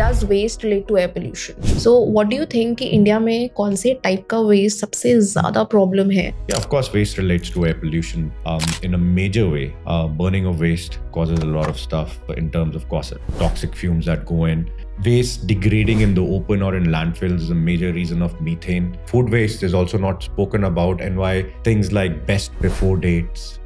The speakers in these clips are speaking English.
does waste relate to air pollution? So what do you think कि India में कौन से टाइप का waste सबसे ज़्यादा problem है? Yeah, of course, waste relates to air pollution in a major way. Burning of waste causes a lot of stuff in terms of toxic fumes that go in. Waste degrading in the open or in landfills is a major reason of methane. Food waste is also not spoken about, and why things like best before dates,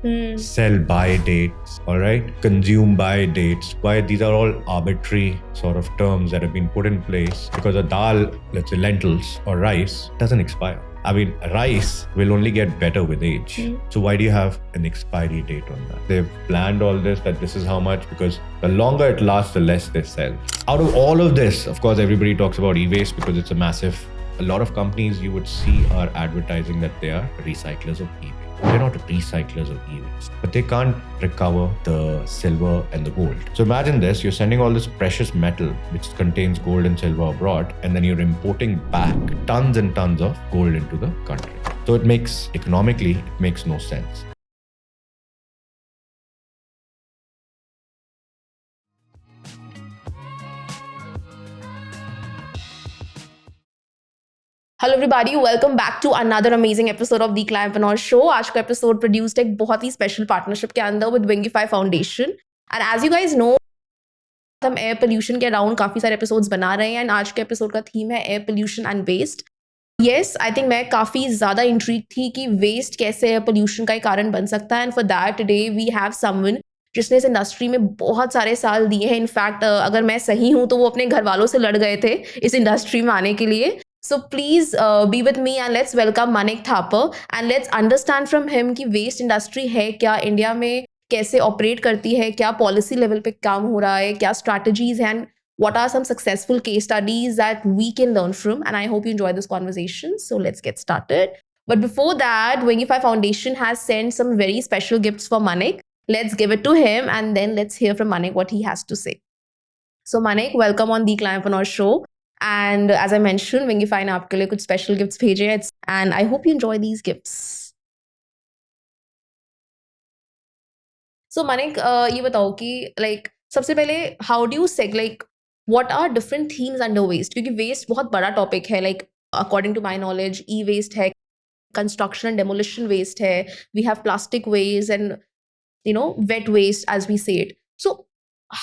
sell by dates, all right, consume by dates, why these are all arbitrary sort of terms that have been put in place because a dal, let's say lentils or rice, doesn't expire. I mean, rice will only get better with age. So why do you have an expiry date on that? They've planned all this, that this is how much, because the longer it lasts, the less they sell. Out of all of this, of course, everybody talks about e-waste because it's a lot of companies you would see are advertising that they are recyclers of e-waste. They're not recyclers of e-waste, but they can't recover the silver and the gold. So imagine this, you're sending all this precious metal, which contains gold and silver abroad, and then you're importing back tons and tons of gold into the country. So economically, it makes no sense. Hello everybody, welcome back to another amazing episode of the climatepreneur show. आज का episode produced एक बहुत ही special partnership के अंदर with Wingify foundation. And as you guys know, हम air pollution के around काफ़ी सारे एपिसोड्स बना रहे हैं एंड आज के एपिसोड का थीम है air pollution and waste. Yes, I think मैं काफ़ी ज़्यादा इंट्रीग थी कि वेस्ट कैसे एयर पोल्यूशन का एक कारण बन सकता है। And for that today we have someone जिसने इस इंडस्ट्री में बहुत सारे साल दिए हैं। इनफैक्ट अगर मैं सही हूँ तो वो अपने घर वालों से लड़ गए थे इस इंडस्ट्री में आने के लिए। So please be with me and let's welcome Manik Thapar and let's understand from him कि waste industry है क्या, इंडिया में कैसे ऑपरेट करती है, क्या पॉलिसी लेवल पे काम हो रहा है, क्या strategies हैं, and what are some successful case studies that we can learn from. And I hope you enjoy this conversation. So let's get started. But before that, Wingify Foundation has sent some very special gifts for Manik. Let's give it to him and then let's hear from Manik what he has to say. So Manik, welcome on the Climapreneur Show. And as I mentioned, Wingify ने आपके लिए कुछ special gifts भेजे हैं and I hope you enjoy these gifts. So Manik, ये बताओ कि like सबसे पहले how do you what are different themes under waste? क्योंकि waste बहुत बड़ा topic है, like according to my knowledge, e-waste है, construction and demolition waste है, we have plastic waste and wet waste as we say it. So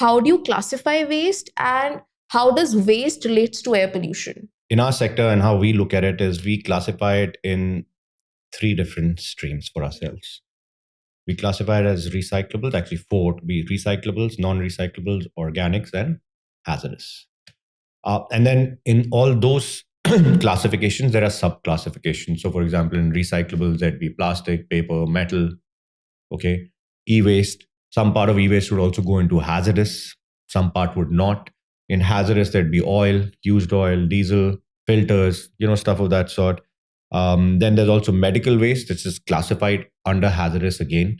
how do you classify waste and how does waste relates to air pollution? In our sector and how we look at it is we classify it in 3 different streams for ourselves. We classify it as recyclables, actually 4 to be recyclables, non-recyclables, organics, and hazardous. And then in all those classifications, there are sub-classifications. So for example, in recyclables, there'd be plastic, paper, metal, okay, e-waste. Some part of e-waste would also go into hazardous, some part would not. In hazardous, there'd be oil, used oil, diesel, filters, stuff of that sort. Then there's also medical waste, which is classified under hazardous again.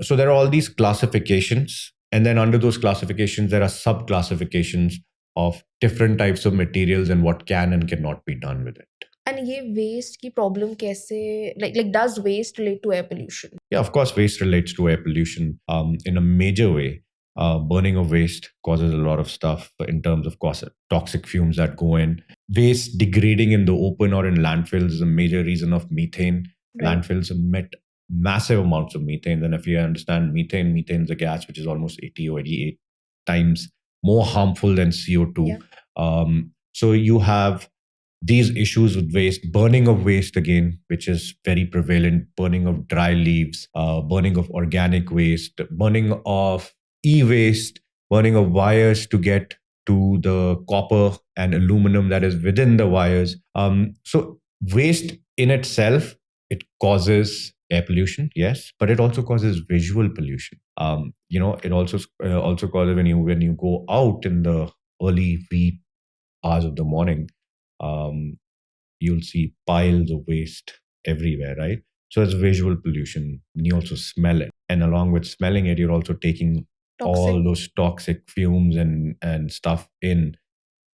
So there are all these classifications. And then under those classifications, there are sub-classifications of different types of materials and what can and cannot be done with it. And ये waste की problem कैसे, like does waste relate to air pollution? Yeah, of course, waste relates to air pollution in a major way. Burning of waste causes a lot of stuff in terms of toxic fumes that go in. Waste degrading in the open or in landfills is a major reason of methane. Right. Landfills emit massive amounts of methane. And if you understand methane is a gas which is almost 80 or 88 times more harmful than CO2. Yeah. So you have these issues with waste, burning of waste again, which is very prevalent, burning of dry leaves, burning of organic waste, burning of e-waste, burning of wires to get to the copper and aluminum that is within the wires. So waste in itself, it causes air pollution, yes, but it also causes visual pollution. It also causes when you go out in the early wee hours of the morning, you'll see piles of waste everywhere, right? So it's visual pollution. And you also smell it. And along with smelling it, you're also taking all those toxic fumes and stuff in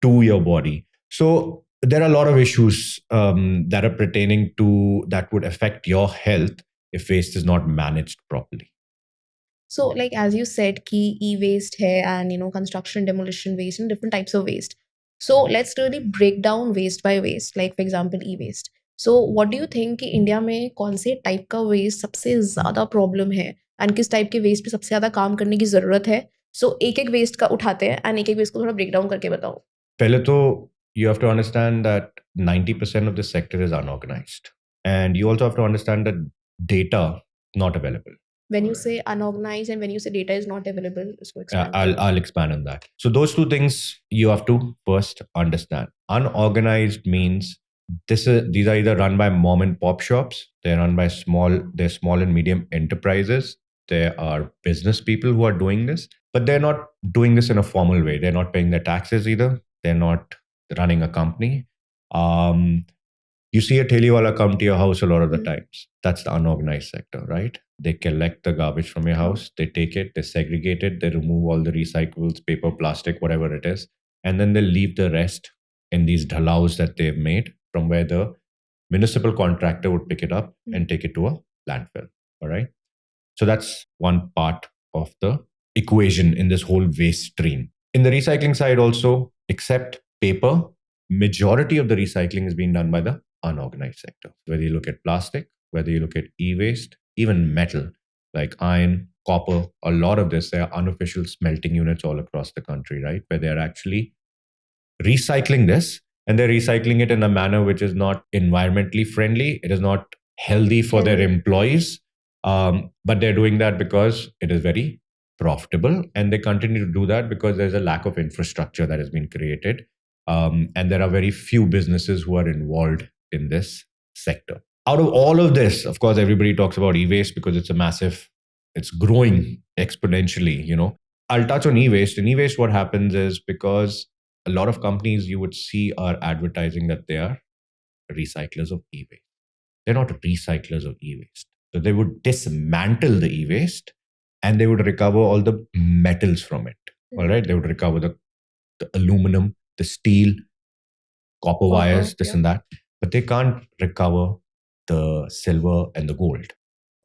to your body. So there are a lot of issues that are pertaining to that would affect your health if waste is not managed properly. So, like as you said, key e-waste hai and construction demolition waste and different types of waste. So let's really break down waste by waste. Like for example, e-waste. So what do you think कि India में कौन से type का waste सबसे ज्यादा problem है and किस type के वेस्ट पे सबसे ज्यादा काम करने की जरूरत है? सो एक एक वेस्ट का उठाते हैं एंड एक एक वेस्ट को थोड़ा ब्रेक डाउन करके बताओ. पहले तो you have to understand that 90% of this sector is unorganized. And you also have to understand that data not available. When you say unorganized and when you say data is not available, इसको expand करो. I'll expand on that. So those two things you have to first understand. Unorganized means these are either run by mom and pop shops, they're run by they're small and medium enterprises. There are business people who are doing this, but they're not doing this in a formal way. They're not paying their taxes either. They're not running a company. You see a telewala come to your house a lot of the times. That's the unorganized sector, right? They collect the garbage from your house, they take it, they segregate it, they remove all the recyclables, paper, plastic, whatever it is, and then they leave the rest in these dhalaus that they've made from where the municipal contractor would pick it up and take it to a landfill, all right? So that's one part of the equation in this whole waste stream. In the recycling side also, except paper, majority of the recycling is being done by the unorganized sector. Whether you look at plastic, whether you look at e-waste, even metal like iron, copper, a lot of this, there are unofficial smelting units all across the country, right? Where they're actually recycling this, and they're recycling it in a manner which is not environmentally friendly. It is not healthy for their employees. But they're doing that because it is very profitable, and they continue to do that because there's a lack of infrastructure that has been created. And there are very few businesses who are involved in this sector. Out of all of this, of course, everybody talks about e-waste because it's growing exponentially, I'll touch on e-waste. In e-waste, what happens is because a lot of companies you would see are advertising that they are recyclers of e-waste. They're not recyclers of e-waste. So they would dismantle the e-waste and they would recover all the metals from it. All right. They would recover the aluminum, the steel, copper wires, this and that. But they can't recover the silver and the gold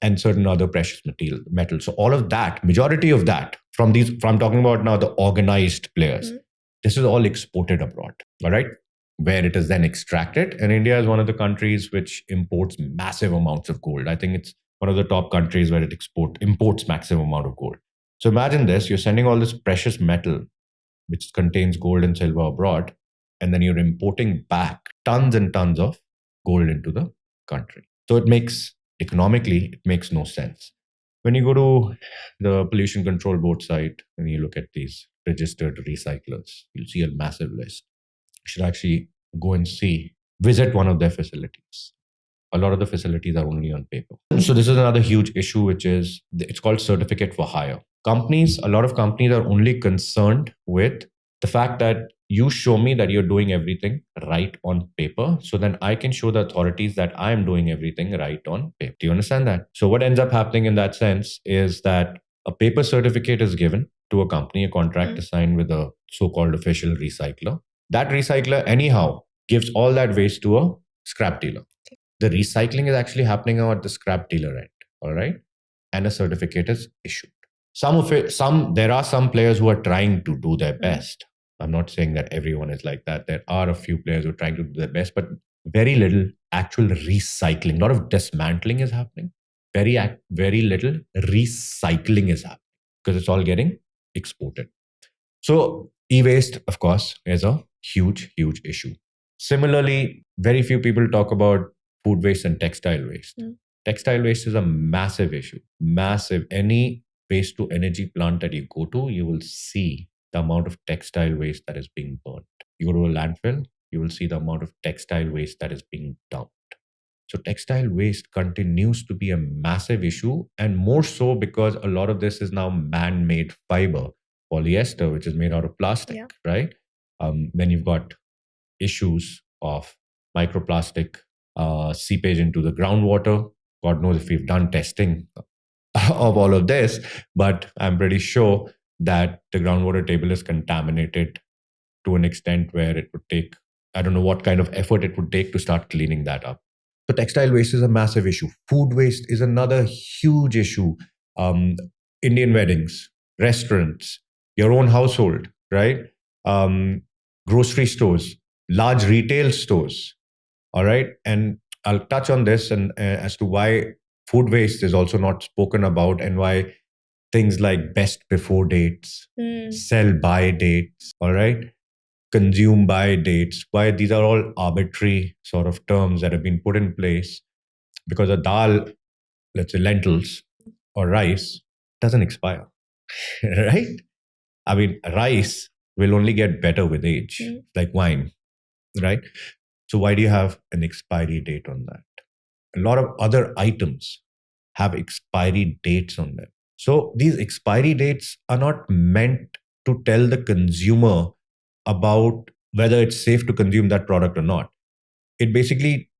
and certain other precious metals. So all of that, majority of that from I'm talking about now the organized players, this is all exported abroad. All right. Where it is then extracted. And India is one of the countries which imports massive amounts of gold. I think it's one of the top countries where it imports massive amount of gold. So imagine this, you're sending all this precious metal, which contains gold and silver abroad, and then you're importing back tons and tons of gold into the country. So economically, it makes no sense. When you go to the pollution control board site and you look at these registered recyclers, you'll see a massive list. You should actually go and visit one of their facilities. A lot of the facilities are only on paper. So this is another huge issue, which is, it's called certificate for hire. A lot of companies are only concerned with the fact that you show me that you're doing everything right on paper, so then I can show the authorities that I am doing everything right on paper. Do you understand that? So what ends up happening in that sense is that a paper certificate is given to a company, a contract is signed with a so-called official recycler. That recycler anyhow gives all that waste to a scrap dealer. The recycling is actually happening at the scrap dealer end, all right? And a certificate is issued. There are some players who are trying to do their best. I'm not saying that everyone is like that. There are a few players who are trying to do their best, but very little actual recycling. A lot of dismantling is happening. Very little recycling is happening because it's all getting exported. So e-waste, of course, is a huge, huge issue. Similarly, very few people talk about food waste and textile waste. Textile waste is a massive issue. Massive. Any waste to energy plant that you go to, you will see the amount of textile waste that is being burnt. You go to a landfill, you will see the amount of textile waste that is being dumped. So textile waste continues to be a massive issue, and more so because a lot of this is now man-made fiber, polyester, which is made out of plastic, right? Then you've got issues of microplastic seepage into the groundwater. God knows if we've done testing of all of this, but I'm pretty sure that the groundwater table is contaminated to an extent where it would take, I don't know what kind of effort it would take to start cleaning that up. So textile waste is a massive issue. Food waste is another huge issue. Indian weddings, restaurants, your own household, right? Grocery stores, large retail stores, all right? And I'll touch on this and as to why food waste is also not spoken about and why things like best before dates, sell by dates, all right? Consume by dates, why these are all arbitrary sort of terms that have been put in place because a dal, let's say lentils or rice, doesn't expire, right? I mean, rice will only get better with age, like wine, right? So why do you have an expiry date on that? A lot of other items have expiry dates on them. So these expiry dates are not meant to tell the consumer about whether it's safe to consume that product or not. It basically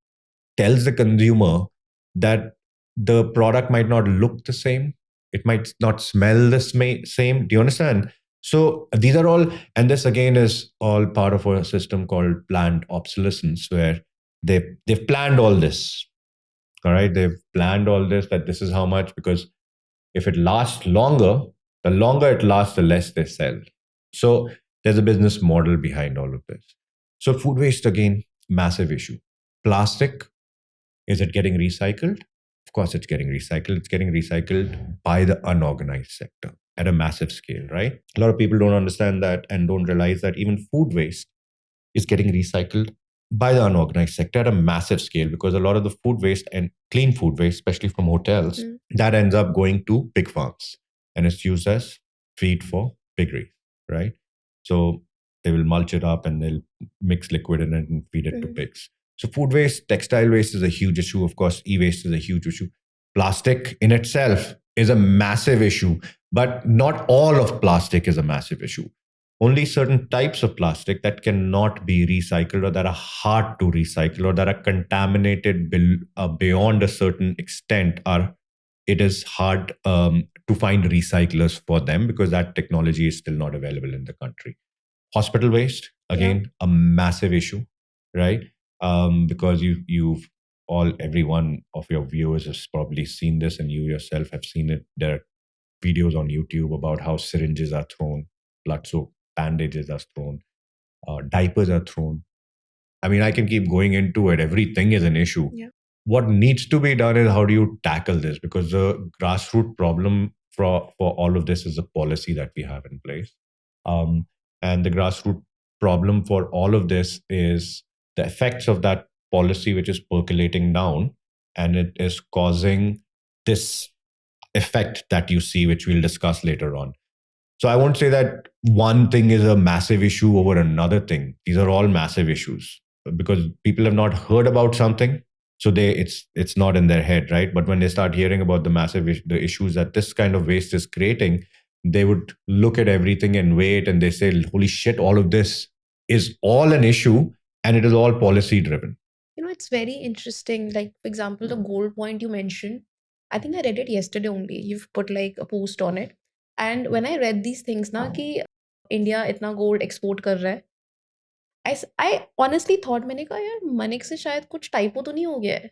tells the consumer that the product might not look the same. It might not smell the same. Do you understand? So these are all, and this again is all part of a system called planned obsolescence, where they've planned all this. All right, they've planned all this, that this is how much, because if it lasts longer, the longer it lasts, the less they sell. So there's a business model behind all of this. So food waste, again, massive issue. Plastic, is it getting recycled? Of course, it's getting recycled. It's getting recycled by the unorganized sector at a massive scale, right? A lot of people don't understand that and don't realize that even food waste is getting recycled by the unorganized sector at a massive scale, because a lot of the food waste and clean food waste, especially from hotels, that ends up going to pig farms and it's used as feed for piggery, right? So they will mulch it up and they'll mix liquid in it and feed it to pigs. So food waste, textile waste is a huge issue. Of course, e-waste is a huge issue. Plastic in itself is a massive issue, but not all of plastic is a massive issue. Only certain types of plastic that cannot be recycled or that are hard to recycle or that are contaminated beyond a certain extent it is hard to find recyclers for them, because that technology is still not available in the country. Hospital waste, again, a massive issue, right? Because every one of your viewers has probably seen this, and you yourself have seen it. There are videos on YouTube about how syringes are thrown, blood soap bandages are thrown, diapers are thrown. I mean, I can keep going into it. Everything is an issue. Yeah. What needs to be done is, how do you tackle this? Because the grassroots problem for all of this is the policy that we have in place. And the grassroots problem for all of this is the effects of that policy, which is percolating down, and it is causing this effect that you see, which we'll discuss later on. So I won't say that one thing is a massive issue over another thing. These are all massive issues because people have not heard about something. So it's not in their head, right? But when they start hearing about the issues that this kind of waste is creating, they would look at everything and wait, and they say, holy shit, all of this is all an issue, and it is all policy driven. You know, it's very interesting. Like, for example, the gold point you mentioned, I think I read it yesterday only. You've put like a post on it. And when I read these things, na कि India इतना gold export कर रहा है, I honestly thought, मैंने कहा यार मनिक से शायद कुछ टाइपो तो नहीं हो गया है.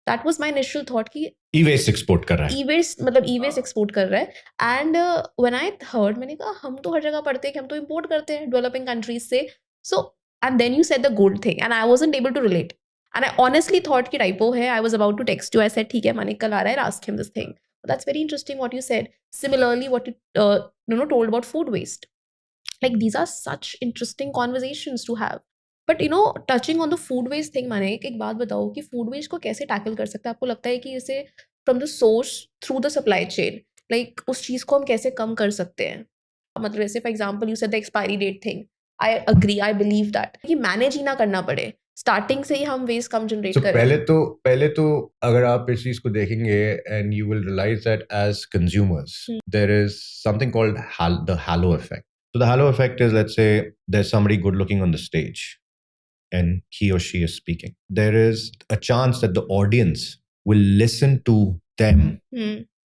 That was my initial thought कि e-waste export कर रहा है. E-waste मतलब e-waste export कर रहा है. And when I heard, मैंने कहा हम तो हर जगह पढ़ते हैं कि हम तो import करते हैं developing countries से. So and then you said the gold thing, and I wasn't able to relate. And I honestly thought कि typo है. I was about to text you. I said ठीक है Manik कल आ रहा है, ask him this thing. But that's very interesting what you said. Similarly, what you told about food waste. Like these are such interesting conversations to have. But touching on the food waste thing, Manik, एक बात बताओ कि food waste को कैसे tackle कर सकते हैं? आपको लगता है कि इसे from the source through the supply chain, like उस चीज को हम कैसे कम कर सकते हैं? मतलब जैसे for example you said the expiry date thing. I agree, I believe that कि manage ही ना करना पड़े. स्टार्टिंग से ही हम वेस्ट कम जनरेट करें. पहले तो अगर आप इस चीज को देखेंगे, and you will realize that as consumers there is something called the halo effect. So the halo effect is, let's say there's somebody good looking on the stage and he or she is speaking. There is a chance that the audience will listen to them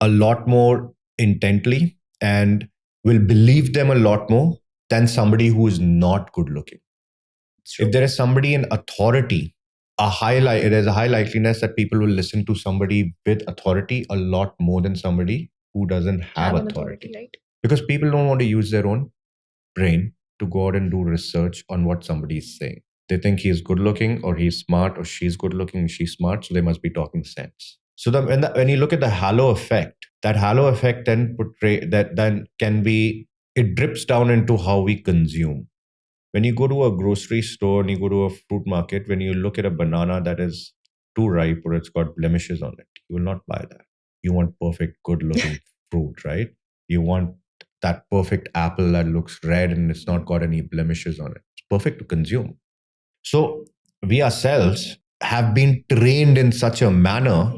a lot more intently and will believe them a lot more than somebody who is not good looking. If there is somebody in authority, there's a high likeliness that people will listen to somebody with authority a lot more than somebody who doesn't have an authority. right? Because people don't want to use their own brain to go out and do research on what somebody is saying. They think he's good looking or he's smart, or she's good looking and she's smart, so they must be talking sense. So when you look at the halo effect, that halo effect then it drips down into how we consume. When you go to a grocery store and you go to a fruit market, when you look at a banana that is too ripe or it's got blemishes on it, you will not buy that. You want perfect, good looking fruit, right? You want that perfect apple that looks red and it's not got any blemishes on it. It's perfect to consume. So we ourselves have been trained in such a manner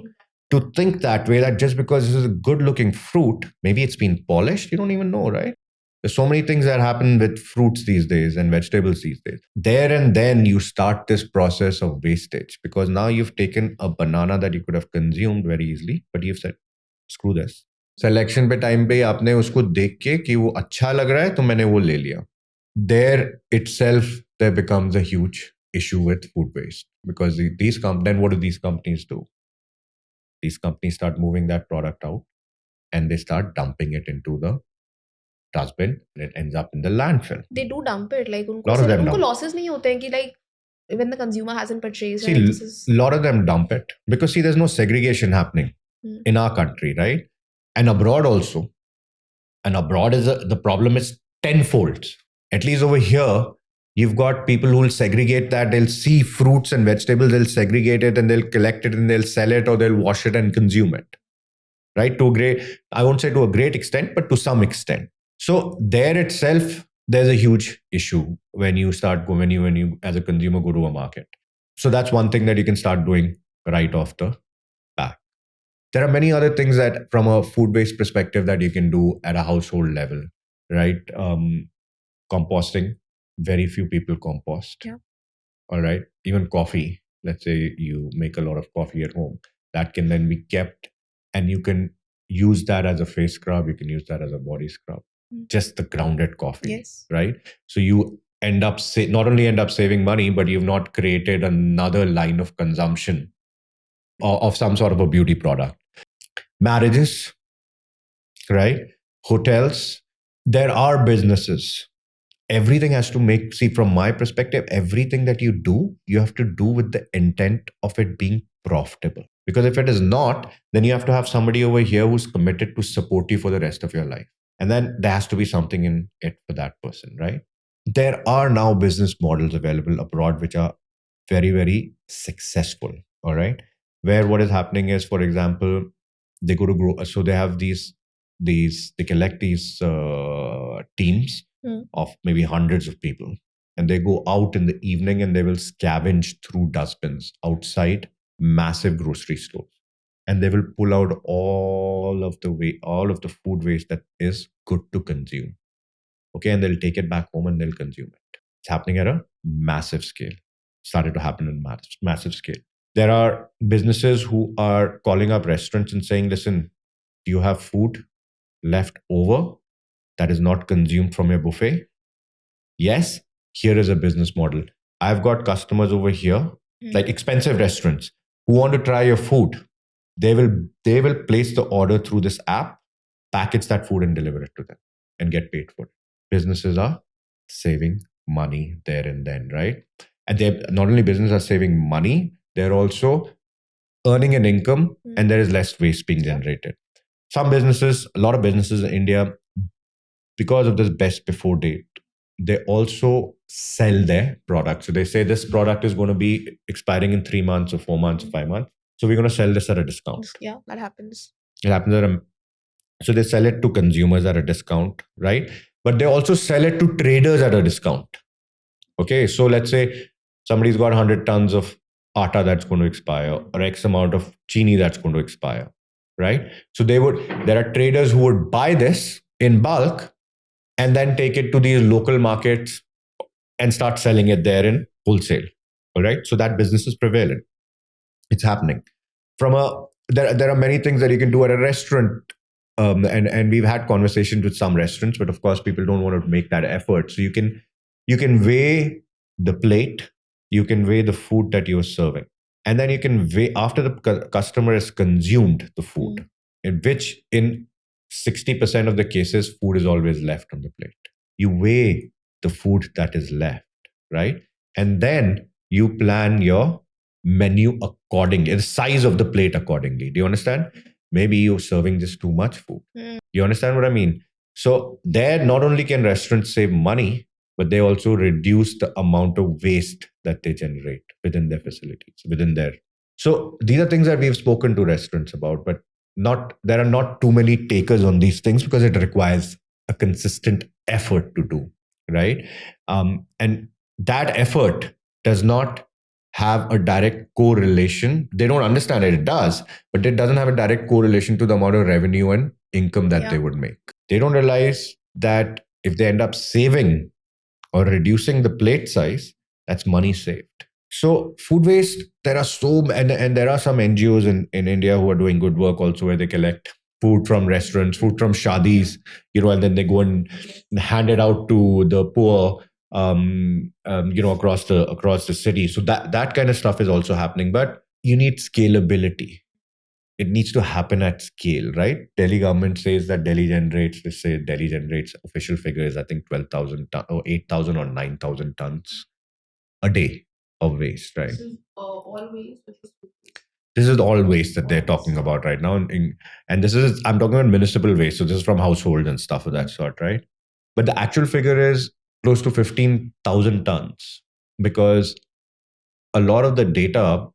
to think that way, that just because this is a good looking fruit, maybe it's been polished, you don't even know, right? There's so many things that happen with fruits these days and vegetables these days. There and then you start this process of wastage, because now you've taken a banana that you could have consumed very easily, but you've said, screw this. Selection पे time पे आपने उसको देख के कि वो अच्छा लग रहा है तो मैंने वो ले लिया. There itself, there becomes a huge issue with food waste, because then what do these companies do? These companies start moving that product out and they start dumping it into the dustbin, and it ends up in the landfill. They do dump it, like Lot of them उनको dump. losses नहीं होते हैं कि like when the consumer hasn't purchased. See, a lot of them dump it because see, there's no segregation happening in our country, right? And abroad also. And abroad the problem is tenfold. At least over here, you've got people who will segregate that. They'll see fruits and vegetables, they'll segregate it and they'll collect it and they'll sell it or they'll wash it and consume it. Right? I won't say to a great extent, but to some extent. So there itself, there's a huge issue when you as a consumer go to a market. So that's one thing that you can start doing right off the bat. There are many other things that from a food-based perspective that you can do at a household level, right? Composting. Very few people compost. Yeah. All right. Even coffee. Let's say you make a lot of coffee at home. That can then be kept and you can use that as a face scrub. You can use that as a body scrub. Just the grounded coffee. Yes. Right. So you not only end up saving money, but you've not created another line of consumption of some sort of a beauty product. Marriages, right? Hotels. There are businesses. Everything has to from my perspective, everything that you do, you have to do with the intent of it being profitable. Because if it is not, then you have to have somebody over here who's committed to support you for the rest of your life. And then there has to be something in it for that person, right? There are now business models available abroad which are very, very successful, all right? Where what is happening is, for example, they go to grow. So they have they collect these teams of maybe hundreds of people, and they go out in the evening and they will scavenge through dustbins outside massive grocery stores, and they will pull out all of the food waste that is good to consume. Okay, and they'll take it back home and they'll consume it. It's happening at a massive scale. Started to happen in massive scale. There are businesses who are calling up restaurants and saying, listen, you have food left over that is not consumed from your buffet? Yes, here is a business model. I've got customers over here, like expensive restaurants, who want to try your food. They will place the order through this app, package that food and deliver it to them and get paid for it. Businesses are saving money there and then, right? And they not only businesses are saving money, they're also earning an income and there is less waste being generated. A lot of businesses in India, because of this best before date, they also sell their product. So they say this product is going to be expiring in 3 months or 4 months or 5 months. So we're going to sell this at a discount. Yeah, that happens. It happens so they sell it to consumers at a discount, right? But they also sell it to traders at a discount. Okay, so let's say somebody's got 100 tons of atta that's going to expire or X amount of chini that's going to expire, right? So there are traders who would buy this in bulk and then take it to these local markets and start selling it there in wholesale. All right. So that business is prevalent. It's happening. There are many things that you can do at a restaurant. And we've had conversations with some restaurants, but of course people don't want to make that effort. So you can weigh the plate, you can weigh the food that you're serving. And then you can weigh after the customer has consumed the food, in which in 60% of the cases, food is always left on the plate. You weigh the food that is left, right? And then you plan your menu accordingly, the size of the plate accordingly. Do you understand? Maybe you're serving just too much food. You understand what I mean? So there, not only can restaurants save money, but they also reduce the amount of waste that they generate within their facilities, within their. So these are things that we've spoken to restaurants about, but there are not too many takers on these things because it requires a consistent effort to do, right? And that effort does not have a direct correlation. They don't understand it. It does, but it doesn't have a direct correlation to the amount of revenue and income that they would make. They don't realize that if they end up saving or reducing the plate size, that's money saved. So food waste, there are and there are some NGOs in India who are doing good work also, where they collect food from restaurants, food from shadis, and then they go and hand it out to the poor, across the city. So that kind of stuff is also happening, but you need scalability. It needs to happen at scale, right? Delhi government says that Delhi generates official figures, I think 12,000 or 8,000 or 9,000 tons a day of waste, right? This is all waste. This is all waste that they're talking about right now. And this is, I'm talking about municipal waste. So this is from households and stuff of that sort, right? But the actual figure is close to 15,000 tons, because a lot of the data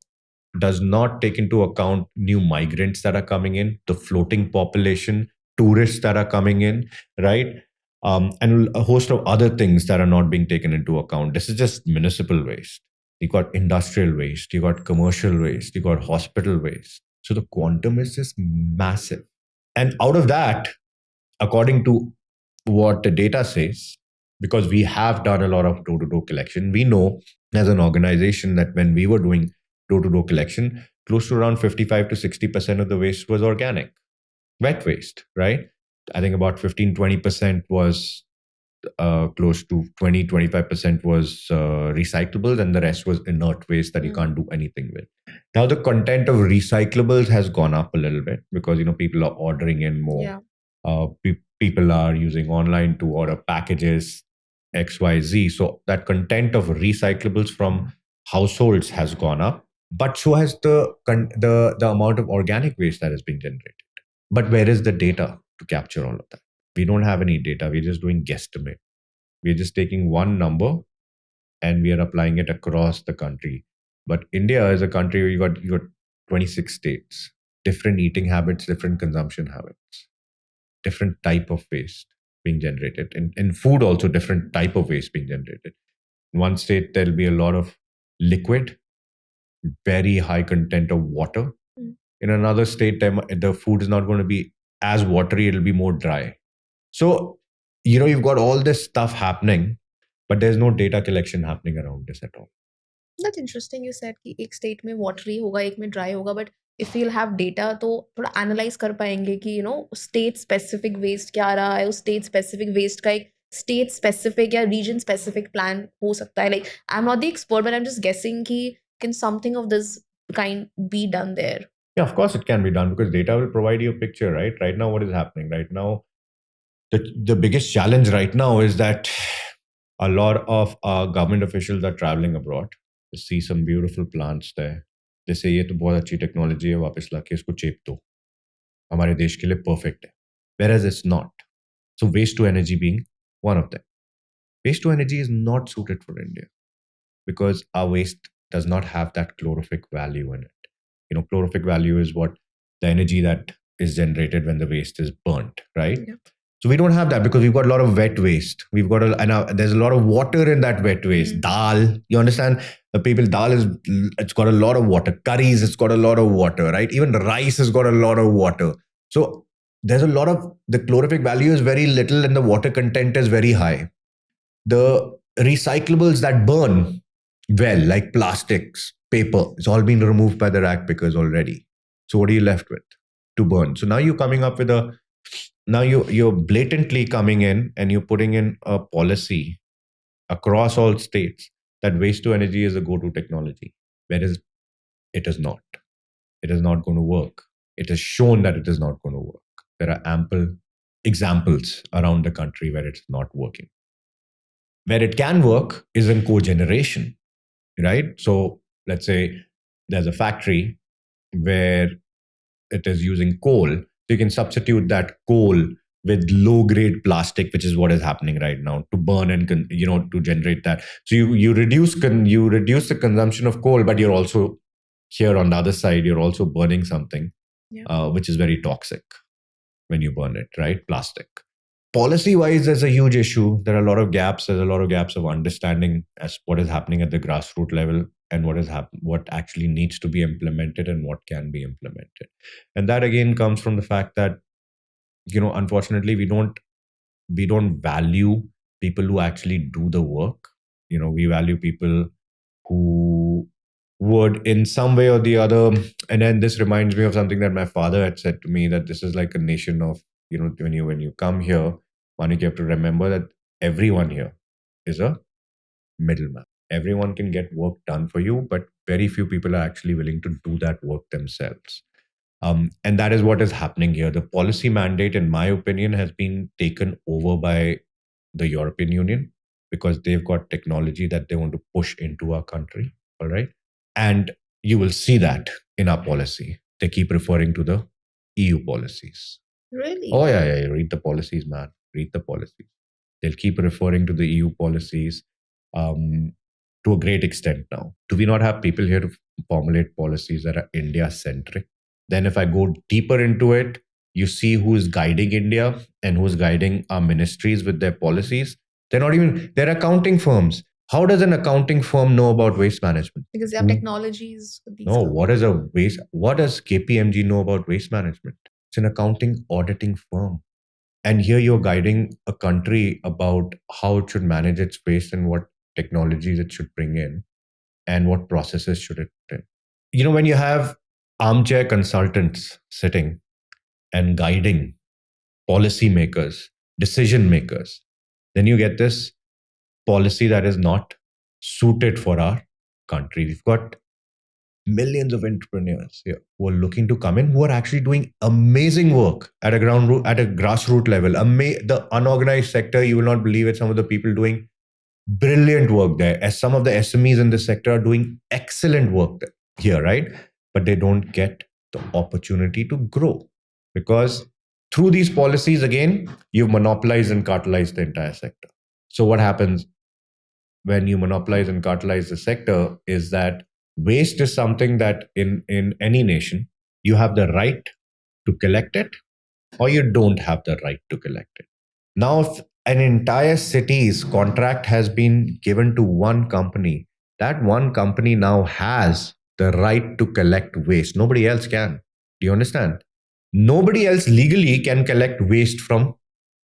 does not take into account new migrants that are coming in, the floating population, tourists that are coming in, right? And a host of other things that are not being taken into account. This is just municipal waste. You got industrial waste, you got commercial waste, you got hospital waste. So the quantum is just massive. And out of that, according to what the data says, because we have done a lot of door-to-door collection, we know as an organization that when we were doing door-to-door collection, close to around 55 to 60% of the waste was organic, wet waste, right? I think about 15-20% was close to 20-25% was recyclables, and the rest was inert waste that you can't do anything with. Now the content of recyclables has gone up a little bit because people are ordering in more. People are using online to order packages XYZ. So that content of recyclables from households has gone up, but so has the amount of organic waste that is being generated. But where is the data to capture all of that? We don't have any data. We're just doing guesstimate. We're just taking one number and we are applying it across the country. But India is a country where you got 26 states, different eating habits, different consumption habits, different type of waste being generated. In food also, different type of waste being generated. In one state, there'll be a lot of liquid, very high content of water. In another state, the food is not going to be as watery, it'll be more dry. So, you've got all this stuff happening, but there's no data collection happening around this at all. That's interesting. You said कि एक state में watery होगा, एक में dry होगा, but if we'll have data, तो थोड़ा analyze कर पाएंगे कि state specific waste क्या आ रहा है, उस state specific waste का एक state specific या region specific plan हो सकता है. Like, I'm not the expert, but I'm just guessing कि can something of this kind be done there? Yeah, of course it can be done because data will provide you a picture, right? Right now, what is happening? Right now, the biggest challenge right now is that a lot of government officials are traveling abroad to see some beautiful plants there. They say, ये तो बहुत अच्छी technology है, वापस लाके इसको चेप दो, हमारे देश के लिए perfect है. Whereas it's not. So waste to energy being one of them. Waste to energy is not suited for India because our waste does not have that calorific value in it. Calorific value is what the energy that is generated when the waste is burnt, right? Yeah. So we don't have that because we've got a lot of wet waste. We've got there's a lot of water in that wet waste. Dal, you understand? It's got a lot of water. Curries, it's got a lot of water, right? Even rice has got a lot of water. So there's a lot of, the calorific value is very little and the water content is very high. The recyclables that burn well, like plastics, paper, it's all been removed by the rag pickers already. So what are you left with to burn? So now you're coming up with you're blatantly coming in and you're putting in a policy across all states that waste to energy is a go-to technology, whereas it is not. It is not going to work. It is shown that it is not going to work. There are ample examples around the country where it's not working. Where it can work is in cogeneration, right? So let's say there's a factory where it is using coal. So you can substitute that coal with low grade plastic, which is what is happening right now, to burn and to generate that. So you reduce the consumption of coal, but you're also here on the other side, you're also burning something, which is very toxic when you burn it, right? Plastic. Policy wise, there's a huge issue. There are a lot of gaps. There's a lot of gaps of understanding as what is happening at the grassroots level and what actually needs to be implemented and what can be implemented. And that again comes from the fact that, unfortunately, we don't value people who actually do the work. We value people who would in some way or the other. And then this reminds me of something that my father had said to me, that this is like a nation of, when you come here, Manik, you have to remember that everyone here is a middleman. Everyone can get work done for you, but very few people are actually willing to do that work themselves. And that is what is happening here. The policy mandate, in my opinion, has been taken over by the European Union because they've got technology that they want to push into our country. All right. And you will see that in our policy. They keep referring to the EU policies. Really? Oh, yeah. Read the policies, man. Read the policies. They'll keep referring to the EU policies to a great extent now. Do we not have people here to formulate policies that are India-centric? Then if I go deeper into it, you see who is guiding India and who's guiding our ministries with their policies. They're accounting firms. How does an accounting firm know about waste management? Because they have technologies. No, what does KPMG know about waste management? It's an accounting auditing firm. And here you're guiding a country about how it should manage its waste and what technologies it should bring in and what processes should it bring. When you have armchair consultants sitting and guiding policymakers, decision makers, then you get this policy that is not suited for our country. We've got millions of entrepreneurs here who are looking to come in, who are actually doing amazing work at a grassroots level. The unorganized sector, you will not believe it. Some of the people doing brilliant work there, as some of the SMEs in this sector are doing excellent work here, right? But they don't get the opportunity to grow because through these policies, again, you've monopolized and cartelized the entire sector. So what happens when you monopolize and cartelize the sector is that waste is something that in any nation, you have the right to collect it or you don't have the right to collect it. Now, if an entire city's contract has been given to one company, that one company now has the right to collect waste. Nobody else can. Do you understand? Nobody else legally can collect waste from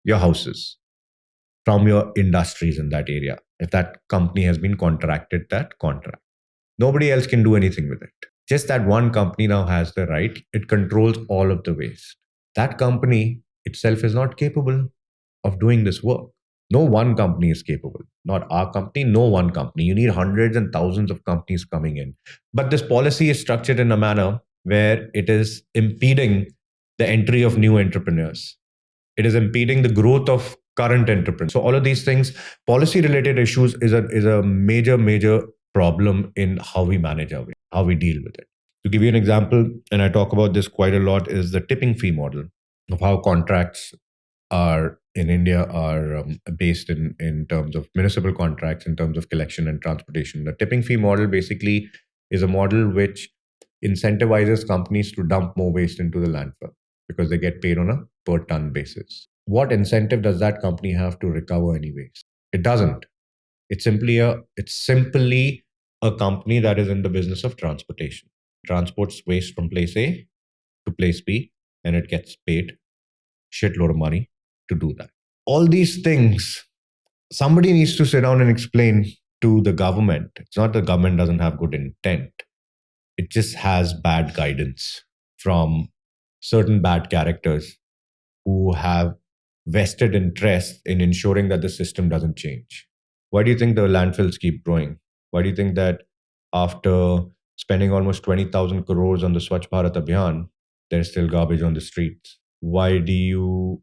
your houses, from your industries in that area, if that company has been contracted that contract. Nobody else can do anything with it. Just that one company now has the right. It controls all of the waste. That company itself is not capable of doing this work. No one company is capable. Not our company, no one company. You need hundreds and thousands of companies coming in. But this policy is structured in a manner where it is impeding the entry of new entrepreneurs. It is impeding the growth of current entrepreneurs. So all of these things, policy-related issues is a major problem in how we manage our waste, how we deal with it. To give you an example, and I talk about this quite a lot, is the tipping fee model of how contracts are in India are based in terms of municipal contracts, in terms of collection and transportation. The tipping fee model basically is a model which incentivizes companies to dump more waste into the landfill because they get paid on a per ton basis. What incentive does that company have to recover any waste? It doesn't. It's simply a company that is in the business of transportation. Transports waste from place A to place B, and it gets paid shitload of money to do that. All these things, somebody needs to sit down and explain to the government. It's not the government doesn't have good intent. It just has bad guidance from certain bad characters who have vested interest in ensuring that the system doesn't change. Why do you think the landfills keep growing? Why do you think that after spending almost 20,000 crores on the Swachh Bharat Abhiyan, there's still garbage on the streets? Why do you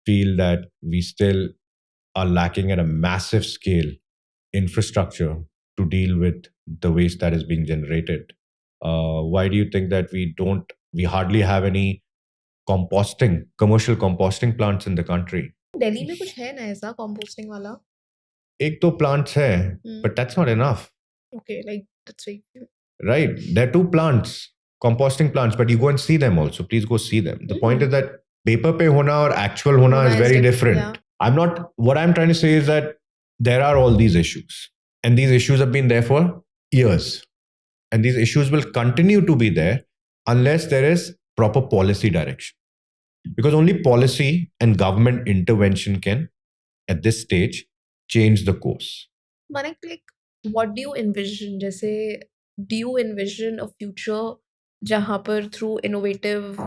feel that we still are lacking at a massive scale infrastructure to deal with the waste that is being generated. Why do you think that we hardly have any commercial composting plants in the country? Delhi में कुछ है ना ऐसा composting वाला? एक तो plants है, but that's not enough. Okay, like that's very few. Right. There are 2 plants, composting plants, but you go and see them also. Please go see them. The point is that paper pe hona or actual hona is very different. Yeah. What I'm trying to say is that there are all these issues, and these issues have been there for years. And these issues will continue to be there unless there is proper policy direction. Because only policy and government intervention can, at this stage, change the course. Manik, like, what do you envision? जैसे, do you envision a future जहाँ पर through innovative,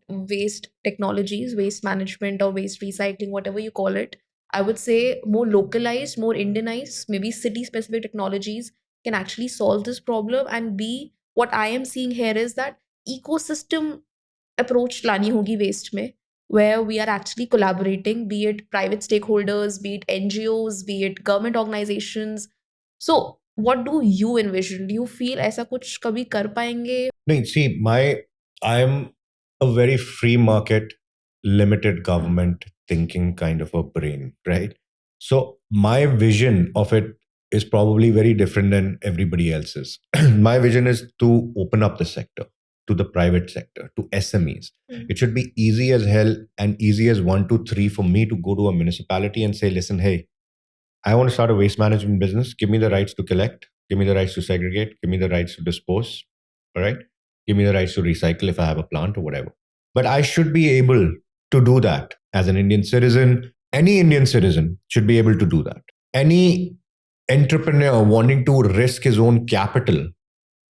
waste technologies, waste management or waste recycling, whatever you call it, I would say more localized, more Indianized, maybe city-specific technologies can actually solve this problem. And B, what I am seeing here is that ecosystem approach लानी होगी waste में, where we are actually collaborating, be it private stakeholders, be it NGOs, be it government organizations. So what do you envision? Do you feel ऐसा कुछ कभी कर पाएंगे? No, see, I am a very free market, limited government thinking kind of a brain, right? So my vision of it is probably very different than everybody else's. My vision is to open up the sector to the private sector, to SMEs. It should be easy as hell and easy as 1, 2, 3 for me to go to a municipality and say, listen, hey, I want to start a waste management business. Give me the rights to collect. Give me the rights to segregate. Give me the rights to dispose. All right. Give me the rights to recycle if I have a plant or whatever. But I should be able to do that as an Indian citizen. Any Indian citizen should be able to do that. Any entrepreneur wanting to risk his own capital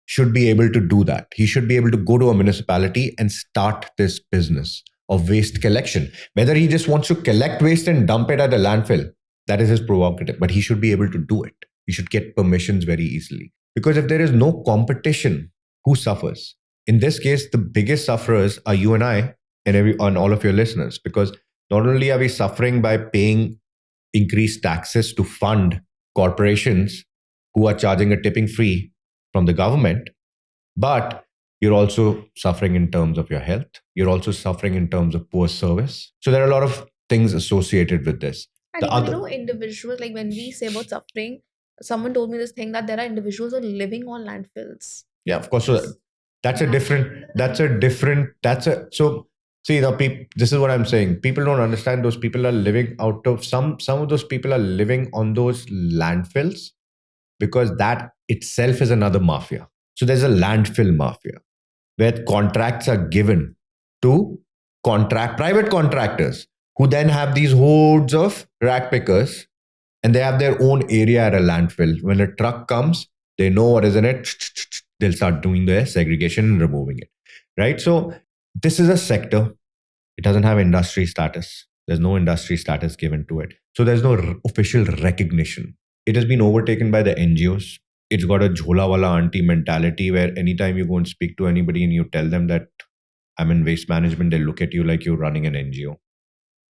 should be able to do that. He should be able to go to a municipality and start this business of waste collection. Whether he just wants to collect waste and dump it at a landfill, that is his prerogative, but he should be able to do it. He should get permissions very easily. Because if there is no competition, who suffers? In this case, the biggest sufferers are you and I and all of your listeners. Because not only are we suffering by paying increased taxes to fund corporations who are charging a tipping fee from the government, but you're also suffering in terms of your health. You're also suffering in terms of poor service. So there are a lot of things associated with this. And individuals, like when we say about suffering, someone told me this thing that there are individuals who are living on landfills. Yeah, of course. So so see, this is what I'm saying. People don't understand. Those people are living out of some of those people are living on those landfills because that itself is another mafia. So there's a landfill mafia where contracts are given to private contractors who then have these hordes of rack pickers and they have their own area at a landfill. When a truck comes, they know what is in it. They'll start doing their segregation and removing it, right? So this is a sector. It doesn't have industry status. There's no industry status given to it. So there's no official recognition. It has been overtaken by the NGOs. It's got a jhola wala auntie mentality where anytime you go and speak to anybody and you tell them that I'm in waste management, they look at you like you're running an NGO.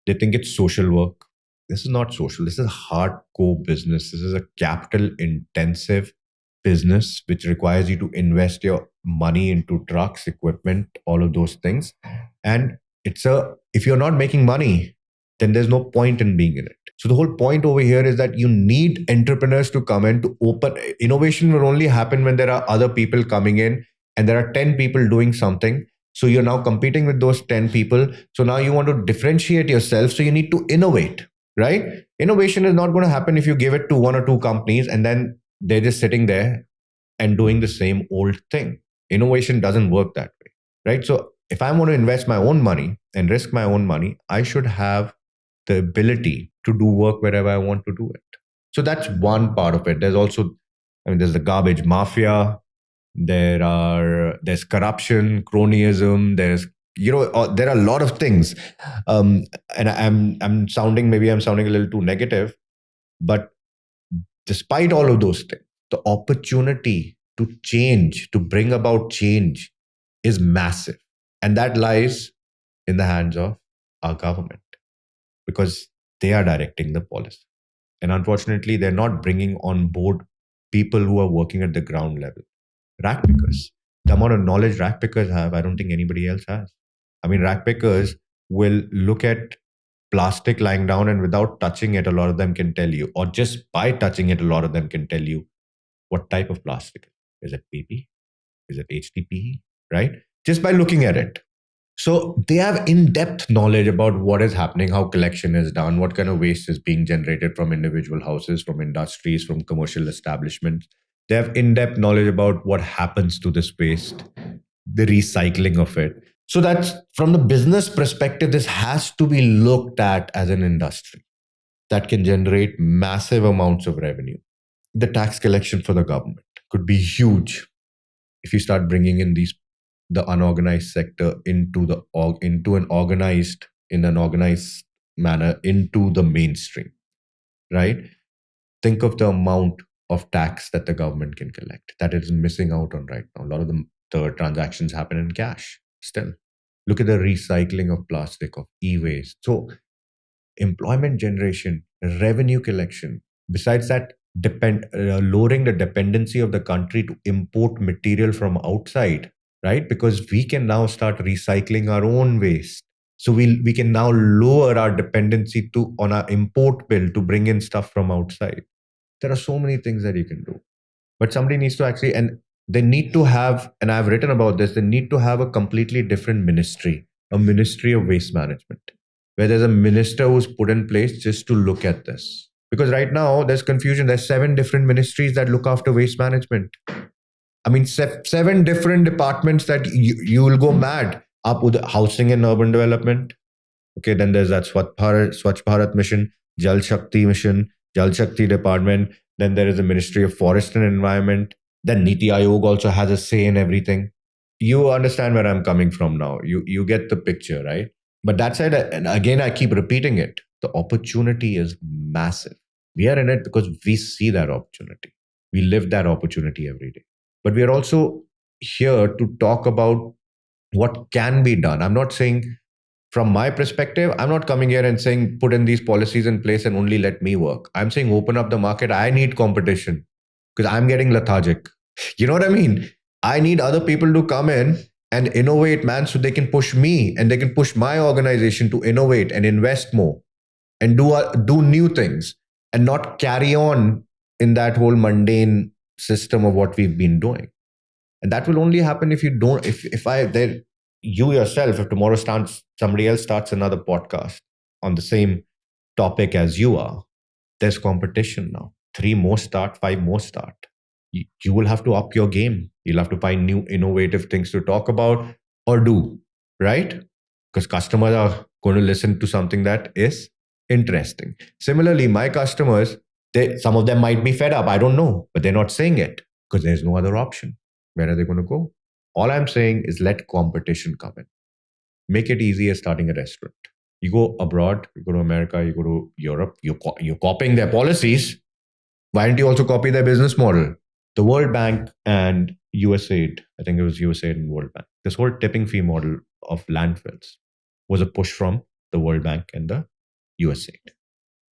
They think it's social work. This is not social. This is hardcore business. This is a capital intensive business which requires you to invest your money into trucks, equipment, all of those things. And if you're not making money, then there's no point in being in it. So the whole point over here is that you need entrepreneurs to come in to open. Innovation will only happen when there are other people coming in and there are 10 people doing something. So you're now competing with those 10 people. So now you want to differentiate yourself. So you need to innovate, right? Innovation is not going to happen if you give it to 1 or 2 companies and then they're just sitting there and doing the same old thing. Innovation doesn't work that way, right? So if I want to invest my own money and risk my own money, I should have the ability to do work wherever I want to do it. So that's one part of it. There's also, there's the garbage mafia. There's corruption, cronyism. There are a lot of things. And I'm sounding a little too negative, but despite all of those things, the opportunity to change, to bring about change is massive. And that lies in the hands of our government. because they are directing the policy. And unfortunately, they're not bringing on board people who are working at the ground level. Rack pickers. The amount of knowledge rack pickers have, I don't think anybody else has. I mean, rack pickers will look at plastic lying down and without touching it, a lot of them can tell you, or just by touching it, a lot of them can tell you what type of plastic. Is it PP? Is it HDPE? Right? Just by looking at it. So they have in-depth knowledge about what is happening, how collection is done, what kind of waste is being generated from individual houses, from industries, from commercial establishments. They have in-depth knowledge about what happens to this waste, the recycling of it. So that's from the business perspective, this has to be looked at as an industry that can generate massive amounts of revenue. The tax collection for the government could be huge if you start bringing in the unorganized sector into an organized manner into the mainstream, right? Think of the amount of tax that the government can collect that it is missing out on right now. A lot of the transactions happen in cash still. Look at the recycling of plastic, of e-waste. So employment generation, revenue collection, besides that, lowering the dependency of the country to import material from outside, right? Because we can now start recycling our own waste. So we can now lower our dependency on our import bill to bring in stuff from outside. There are so many things that you can do. But somebody needs to actually, and they need to have, and I've written about this, they need to have a completely different ministry, a ministry of waste management, where there's a minister who's put in place just to look at this. Because right now there's confusion. There's 7 different ministries that look after waste management. I mean, 7 different departments that you will go mad. Up with housing and urban development. Okay, then there's that Swachh Bharat mission, Jal Shakti mission, Jal Shakti department. Then there is the Ministry of Forest and Environment. Then Niti Aayog also has a say in everything. You understand where I'm coming from now. You get the picture, right? But that said, and again, I keep repeating it, the opportunity is massive. We are in it because we see that opportunity. We live that opportunity every day. But we are also here to talk about what can be done. I'm not saying, from my perspective, I'm not coming here and saying put in these policies in place and only let me work. I'm saying open up the market. I need competition because I'm getting lethargic. You know what I mean? I need other people to come in and innovate, man, so they can push me and they can push my organization to innovate and invest more and do new things and not carry on in that whole mundane system of what we've been doing. And that will only happen if you don't, you yourself, if tomorrow somebody else starts another podcast on the same topic as you are, there's competition now. 3 more start, 5 more start. You will have to up your game. You'll have to find new innovative things to talk about or do, right? Because customers are going to listen to something that is interesting. Similarly, my customers, some of them might be fed up. I don't know, but they're not saying it because there's no other option. Where are they going to go? All I'm saying is let competition come in. Make it easier starting a restaurant. You go abroad, you go to America, you go to Europe, you're copying their policies. Why don't you also copy their business model? The World Bank and USAID, I think it was USAID and World Bank, this whole tipping fee model of landfills was a push from the World Bank and the USAID.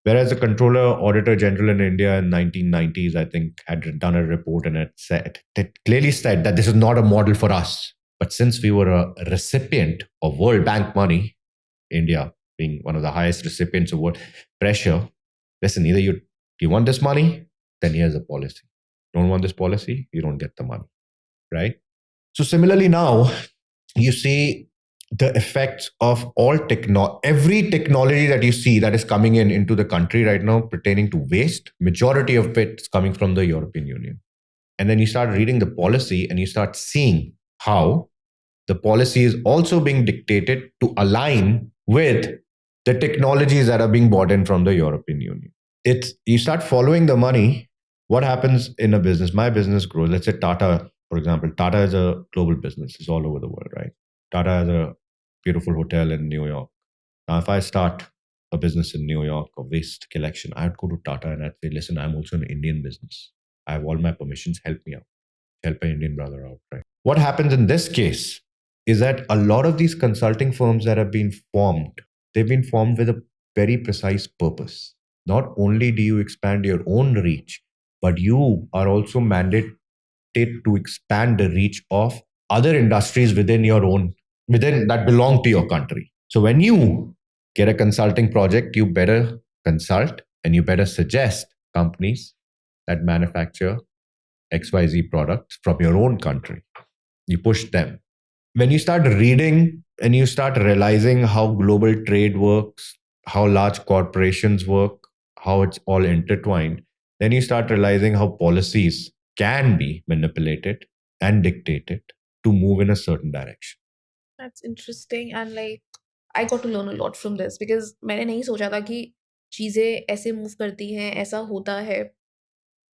Whereas the Controller Auditor General in India in 1990s, I think, had done a report and it clearly said that this is not a model for us. But since we were a recipient of World Bank money, India being one of the highest recipients of world pressure, listen, either you want this money, then here's a policy. Don't want this policy, you don't get the money, right? So similarly now, you see the effects of every technology that you see that is coming into the country right now pertaining to waste, majority of it is coming from the European Union. And then you start reading the policy and you start seeing how the policy is also being dictated to align with the technologies that are being bought in from the European Union. You start following the money. What happens in a business? My business grows. Let's say Tata, for example. Tata is a global business. It's all over the world, right? Tata has a beautiful hotel in New York. Now, if I start a business in New York of waste collection, I'd go to Tata and I'd say, listen, I'm also an Indian business. I have all my permissions. Help me out. Help an Indian brother out, right? What happens in this case is that a lot of these consulting firms that have been formed, they've been formed with a very precise purpose. Not only do you expand your own reach, but you are also mandated to expand the reach of other industries within that belong to your country. So when you get a consulting project, you better consult and you better suggest companies that manufacture XYZ products from your own country. You push them. When you start reading and you start realizing how global trade works, how large corporations work, how it's all intertwined, then you start realizing how policies can be manipulated and dictated to move in a certain direction. That's interesting, and like I got to learn a lot from this because मैंने नहीं सोचा था कि चीज़ें ऐसे move करती हैं, ऐसा होता है।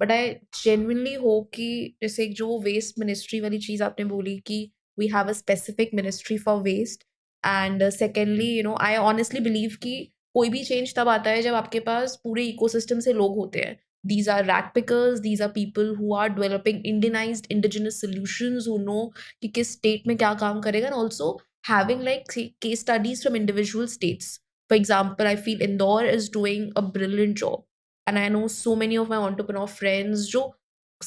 बट आई जेन्युइनली होप कि जैसे एक जो वेस्ट मिनिस्ट्री वाली चीज़ आपने बोली कि we have a specific ministry for waste, and secondly I honestly believe कि कोई भी चेंज तब आता है जब आपके पास पूरे इकोसिस्टम से लोग होते हैं। These are rack pickers, these are people who are developing Indianized, indigenous solutions, who know कि किस state में क्या काम करेगा, and also having like case studies from individual states. For example, I feel Indore is doing a brilliant job. And I know so many of my entrepreneur friends जो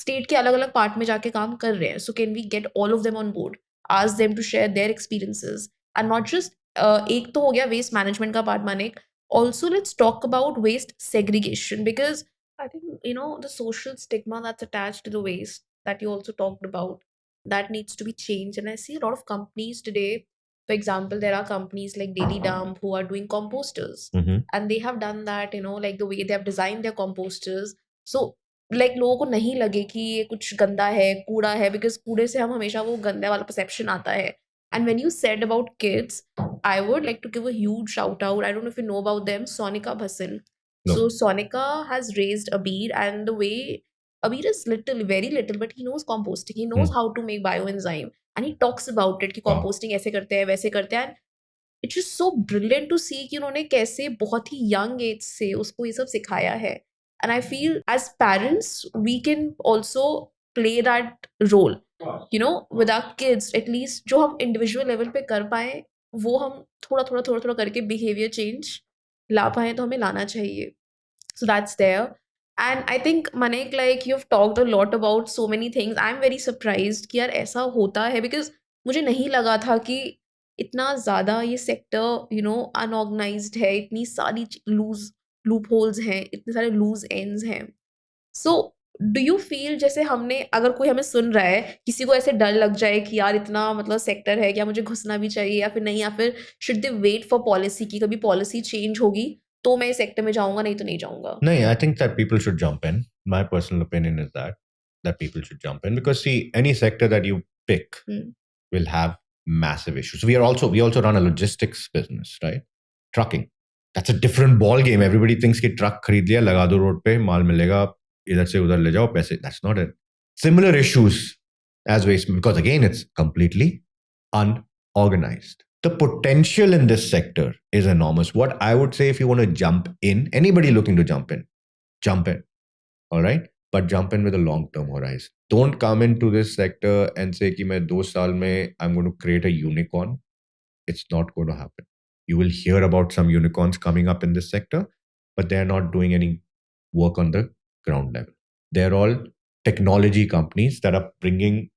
state के अलग अलग part में जाके काम कर रहे हैं. So can we get all of them on board? Ask them to share their experiences. And not just एक तो हो गया waste management का part Manik. Also, let's talk about waste segregation because I think, the social stigma that's attached to the waste that you also talked about, that needs to be changed. And I see a lot of companies today, for example, there are companies like Daily Dump who are doing composters. And they have done that, like the way they have designed their composters. So, like लोगों को नहीं लगे कि ये कुछ गंदा है, कूड़ा है, because कूड़े से हम हमेशा वो गंदे वाला perception आता है. And when you said about kids, I would like to give a huge shout out. I don't know if you know about them, Sonika Bhasin. No. So Sonika has raised Abir, and the way Abir is little, very little, but he knows composting. He knows how to make bioenzyme, and he talks about it कि Wow. composting ऐसे करते हैं, वैसे करते हैं. And it's just so brilliant to see कि उन्होंने कैसे बहुत ही young age से उसको ये सब सिखाया है. And I feel as parents, we can also play that role. With our kids, at least जो हम individual level पे कर पाए, वो हम थोड़ा करके behavior change ला पाए तो हमें लाना चाहिए. So that's there. And I think, Manik, like you've talked a lot about so many things. I'm very surprised कि यार ऐसा होता है because मुझे नहीं लगा था कि इतना ज़्यादा ये सेक्टर अनऑर्गेनाइज्ड है, इतनी सारी लूज लूप होल्स हैं, इतने सारे लूज एंड्स हैं. सो डू यू फील जैसे हमने, अगर कोई हमें सुन रहा है, किसी को ऐसे डर लग जाए कि यार इतना मतलब सेक्टर है, क्या मुझे घुसना भी चाहिए या फिर नहीं, या फिर should they wait for policy की कभी पॉलिसी चेंज होगी तो मैं इस सेक्टर में जाऊंगा, नहीं तो नहीं जाऊंगा? No, I think that people should jump in. My personal opinion is that people should jump in because see, any sector that you pick will have massive issues. We also run a logistics business, right? Trucking. That's a different ball game. Everybody thinks कि truck खरीद लिया, लगा दो road पे, माल मिलेगा, इधर से उधर ले जाओ पैसे. That's not it. Similar issues as waste because again it's completely unorganized. The potential in this sector is enormous. What I would say, if you want to jump in, anybody looking to jump in, all right? But jump in with a long-term horizon. Don't come into this sector and say कि मैं 2 साल में I'm going to create a unicorn. It's not going to happen. You will hear about some unicorns coming up in this sector, but they're not doing any work on the ground level. They're all technology companies that are bringing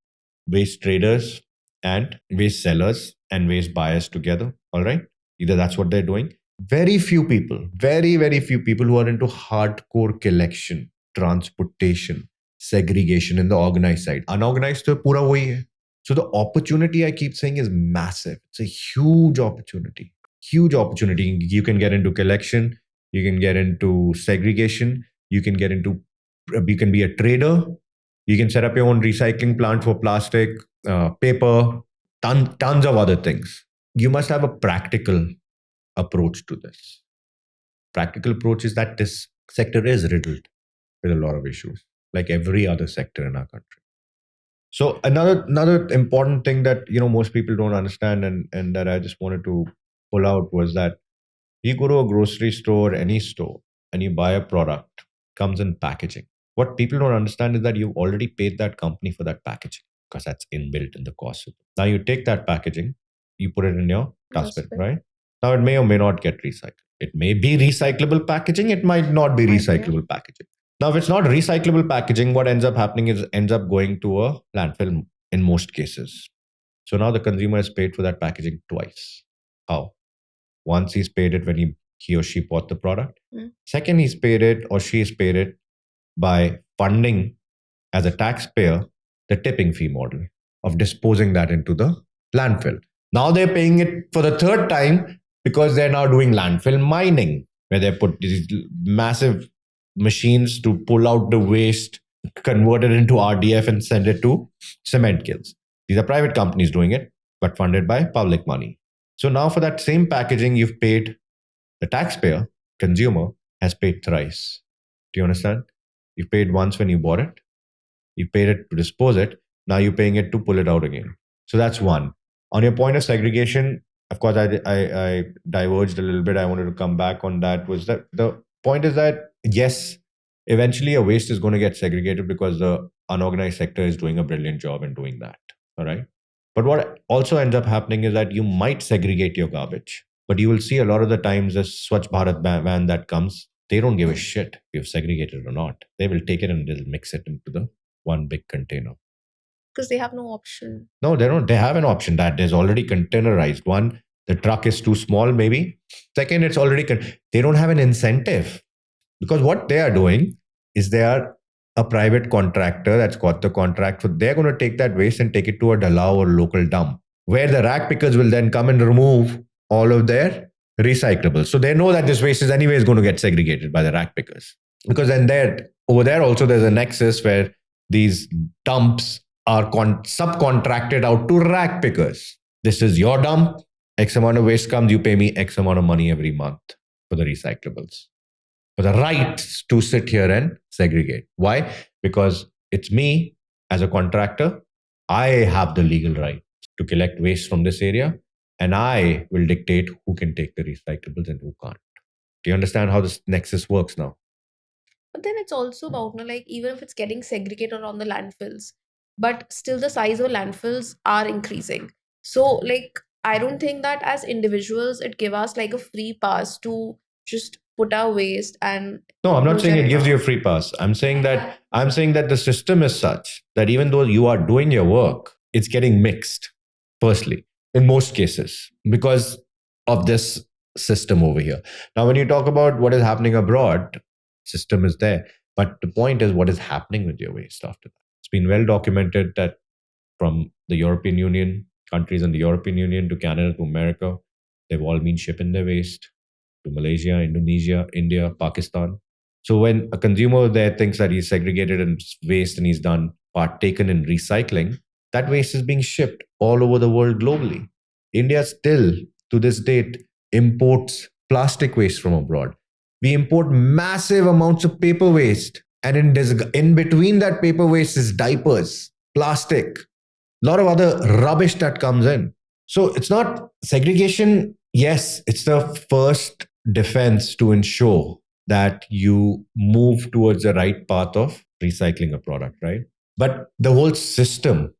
waste traders and waste sellers and waste buyers together. All right. Either that's what they're doing. Very few people, very few people who are into hardcore collection, transportation, segregation in the organized side. Unorganized to pura wahi hai. So the opportunity I keep saying is massive. It's a huge opportunity. Huge opportunity. You can get into collection. You can get into segregation. You can be a trader. You can set up your own recycling plant for plastic, paper, tons of other things. You must have a practical approach to this. Practical approach is that this sector is riddled with a lot of issues, like every other sector in our country. So another important thing that most people don't understand and that I just wanted to pull out was that you go to a grocery store, any store, and you buy a product, comes in packaging. What people don't understand is that you've already paid that company for that packaging because that's inbuilt in the cost. Now you take that packaging, you put it in your dustbin, right? Now, it may or may not get recycled. It may be recyclable packaging. It might not be recyclable packaging. Now, if it's not recyclable packaging, what ends up happening is ends up going to a landfill in most cases. So now the consumer has paid for that packaging twice. How? Once he's paid it when he or she bought the product. Second, he's paid it or she's paid it by funding as a taxpayer the tipping fee model of disposing that into the landfill. Now they're paying it for the third time because they're now doing landfill mining, where they put these massive machines to pull out the waste, convert it into RDF and send it to cement kilns. These are private companies doing it, but funded by public money. So now for that same packaging, you've paid the taxpayer, consumer, has paid thrice. Do you understand? You paid once when you bought it. You paid it to dispose it. Now you're paying it to pull it out again. So that's one. On your point of segregation, of course, I diverged a little bit. I wanted to come back on that. Was that the point is that, yes, eventually a waste is going to get segregated because the unorganized sector is doing a brilliant job in doing that. All right. But what also ends up happening is that you might segregate your garbage, but you will see a lot of the times the Swachh Bharat van that comes, they don't give a shit if you've segregated or not. They will take it and they'll mix it into the one big container. Because they have no option. No, they don't. They have an option that is already containerized. One, the truck is too small, maybe. Second, it's already, they don't have an incentive because what they are doing is they are a private contractor that's got the contract. So they're going to take that waste and take it to a Dalao or local dump where the rack pickers will then come and remove all of their recyclables. So they know that this waste is anyways going to get segregated by the rack pickers. Because then over there also there's a nexus where these dumps are subcontracted out to rack pickers. This is your dump. X amount of waste comes, you pay me X amount of money every month for the recyclables. For the right to sit here and segregate. Why? Because it's me as a contractor. I have the legal right to collect waste from this area and I will dictate who can take the recyclables and who can't. Do you understand how this nexus works now? But then it's also about, like, even if it's getting segregated on the landfills, but still the size of landfills are increasing. So, like, I don't think that as individuals, it give us like a free pass to just put our waste and no, I'm not saying it gives you a free pass. I'm saying that the system is such that even though you are doing your work, it's getting mixed, firstly, in most cases, because of this system over here. Now, when you talk about what is happening abroad, system is there. But the point is what is happening with your waste after that. It's been well documented that from the European Union, countries in the European Union to Canada to America, they've all been shipping their waste to Malaysia, Indonesia, India, Pakistan. So when a consumer there thinks that he's segregated in waste and he's partaken in recycling, that waste is being shipped all over the world globally. India still, to this date, imports plastic waste from abroad. We import massive amounts of paper waste. And in between that paper waste is diapers, plastic, a lot of other rubbish that comes in. So it's not segregation. Yes, it's the first defense to ensure that you move towards the right path of recycling a product, right? But the whole system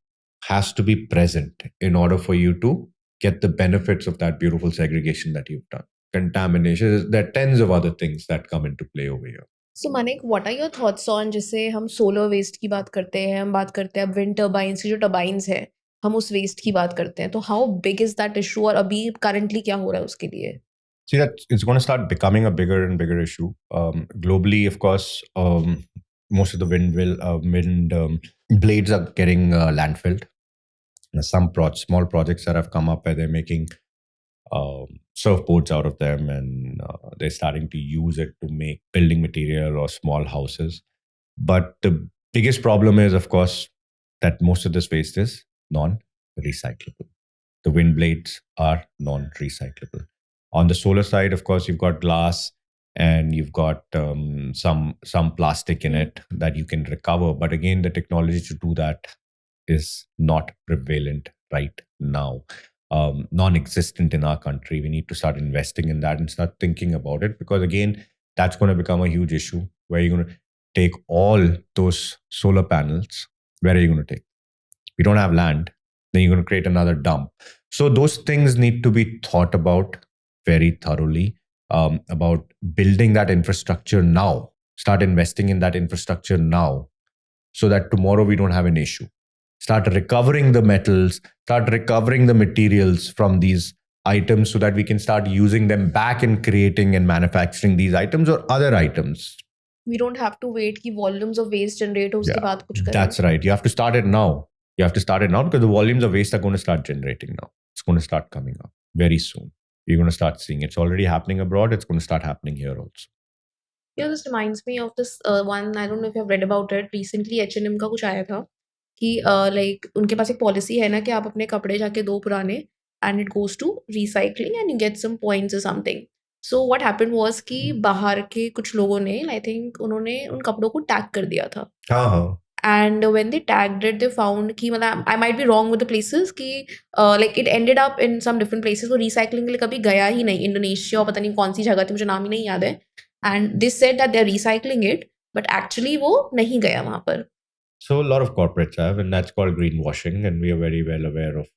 has to be present in order for you to get the benefits of that beautiful segregation that you've done. Contamination, there are tens of other things that come into play over here. So Manik, what are your thoughts on जैसे हम solar waste की बात करते हैं, हम बात करते हैं अब wind turbines की जो turbines है, हम उस waste की बात करते हैं, तो how big is that issue और अभी currently क्या हो रहा है उसके लिए? See, that it's going to start becoming a bigger and bigger issue. Globally, of course, most of the wind blades are getting landfilled. Some small projects that have come up where they're making surfboards out of them and they're starting to use it to make building material or small houses. But the biggest problem is, of course, that most of this waste is non-recyclable. The wind blades are non-recyclable. On the solar side, of course, you've got glass and you've got some plastic in it that you can recover. But again, the technology to do that is not prevalent right now. Non-existent in our country. We need to start investing in that and start thinking about it, because again, that's going to become a huge issue where you're going to take all those solar panels. Where are you going to take? We don't have land. Then you're going to create another dump. So those things need to be thought about very thoroughly about building that infrastructure now. Start investing in that infrastructure now so that tomorrow we don't have an issue. Start recovering the metals, start recovering the materials from these items so that we can start using them back in creating and manufacturing these items or other items. We don't have to wait कि volumes of waste generate हो उसके बाद कुछ करें. That's right. You have to start it now. You have to start it now because the volumes of waste are going to start generating now. It's going to start coming up very soon. You're going to start seeing it's already happening abroad. It's going to start happening here also. This reminds me of this one. I don't know if you've read about it. Recently, H&M का कुछ आया था कि like उनके पास एक policy है ना कि आप अपने कपड़े जाके दो पुराने and it goes to recycling and you get some points or something. So what happened was कि बाहर के कुछ लोगों ने I think उन्होंने उन कपड़ों को tag कर दिया था. हाँ. And when they tagged it, they found कि मतलब I might be wrong with the places कि like it ended up in some different places. वो recycling के लिए कभी गया ही नहीं. इंडोनेशिया और पता नहीं कौन सी जगह थी मुझे नाम ही नहीं याद है. And they said that they're recycling it, but actually वो नहीं गया वहाँ पर. So a lot of corporates have, and that's called greenwashing, and we are very well aware of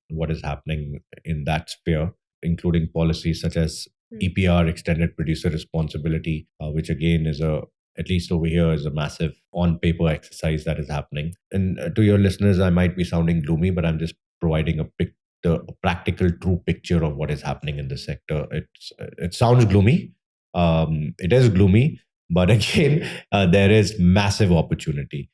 what is happening in that sphere, including policies such as EPR, extended producer responsibility, which again is at least over here, is a massive on-paper exercise that is happening. And to your listeners, I might be sounding gloomy, but I'm just providing a practical, true picture of what is happening in the sector. It sounds gloomy. It is gloomy, but again, there is massive opportunity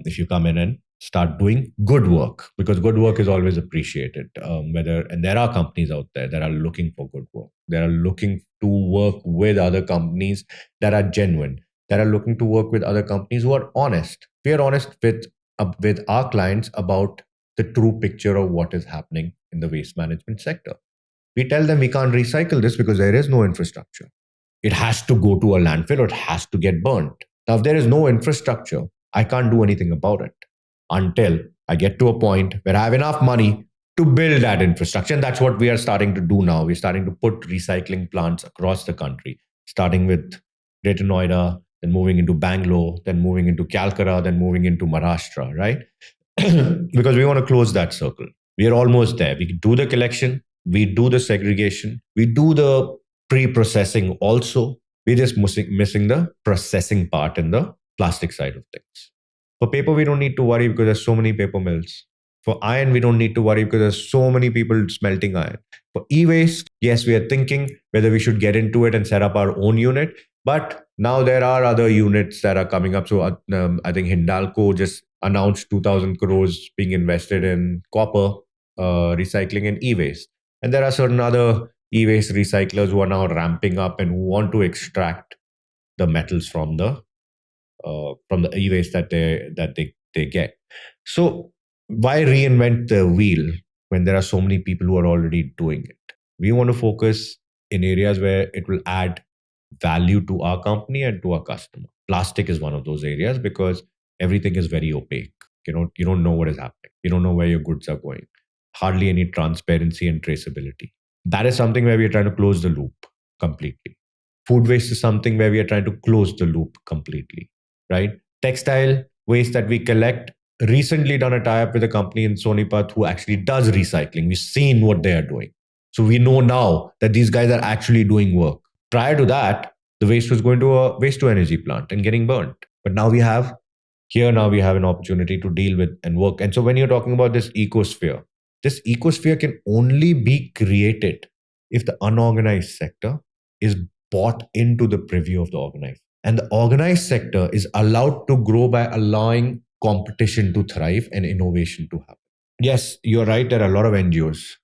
if you come in and start doing good work, because good work is always appreciated. And there are companies out there that are looking for good work. They are looking to work with other companies that are genuine, that are looking to work with other companies who are honest. We are honest with our clients about the true picture of what is happening in the waste management sector. We tell them we can't recycle this because there is no infrastructure. It has to go to a landfill or it has to get burnt. Now, if there is no infrastructure, I can't do anything about it until I get to a point where I have enough money to build that infrastructure. And that's what we are starting to do now. We're starting to put recycling plants across the country, starting with Greater Noida, then moving into Bangalore, then moving into Calcutta, then moving into Maharashtra, right? Because we want to close that circle. We are almost there. We do the collection, we do the segregation, we do the pre-processing also. We're just missing the processing part in the plastic side of things. For paper, we don't need to worry because there's so many paper mills. For iron, we don't need to worry because there's so many people smelting iron. For e-waste, yes, we are thinking whether we should get into it and set up our own unit. But now there are other units that are coming up. So I think Hindalco just announced 2,000 crores being invested in copper recycling and e-waste. And there are certain other e-waste recyclers who are now ramping up and who want to extract the metals from the e-waste that they get. So why reinvent the wheel when there are so many people who are already doing it? We want to focus in areas where it will add value to our company and to our customer. Plastic is one of those areas because everything is very opaque. You don't know what is happening. You don't know where your goods are going. Hardly any transparency and traceability. That is something where we are trying to close the loop completely. Food waste is something where we are trying to close the loop completely, right? Textile waste that we collect, recently done a tie-up with a company in Sonipat who actually does recycling. We've seen what they are doing. So we know now that these guys are actually doing work. Prior to that, the waste was going to a waste-to-energy plant and getting burnt. But now we have an opportunity to deal with and work. And so when you're talking about this ecosphere can only be created if the unorganized sector is bought into the preview of the organized. And the organized sector is allowed to grow by allowing competition to thrive and innovation to happen. Yes, you're right. There are a lot of NGOs.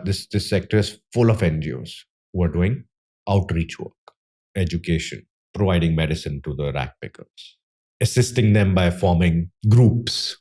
This sector is full of NGOs who are doing outreach work, education, providing medicine to the rack pickers, assisting them by forming groups.